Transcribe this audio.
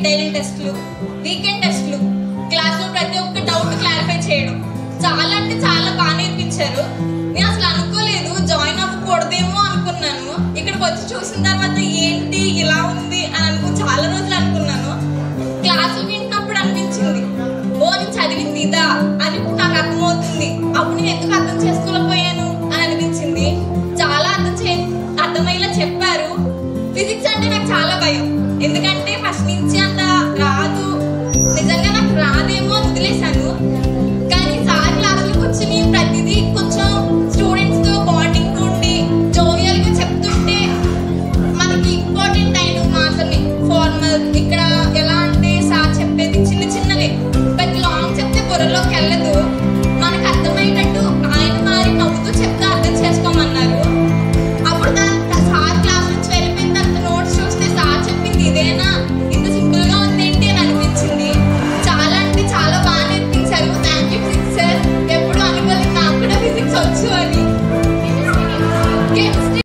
Daily టెస్ట్లు, weekend టెస్ట్లు, క్లాస్లో ప్రతి ఒక్క డౌట్ క్లారిఫై చేయడం, చాలా అంటే చాలా బాగా నేర్పించారు. నేను అసలు అనుకోలేదు, జాయిన్ అవ్వకూడదేమో అనుకున్నాను. ఇక్కడికి వచ్చి చూసిన తర్వాత ఏంటి ఇలా ఉంది అని అనుకుని చాలా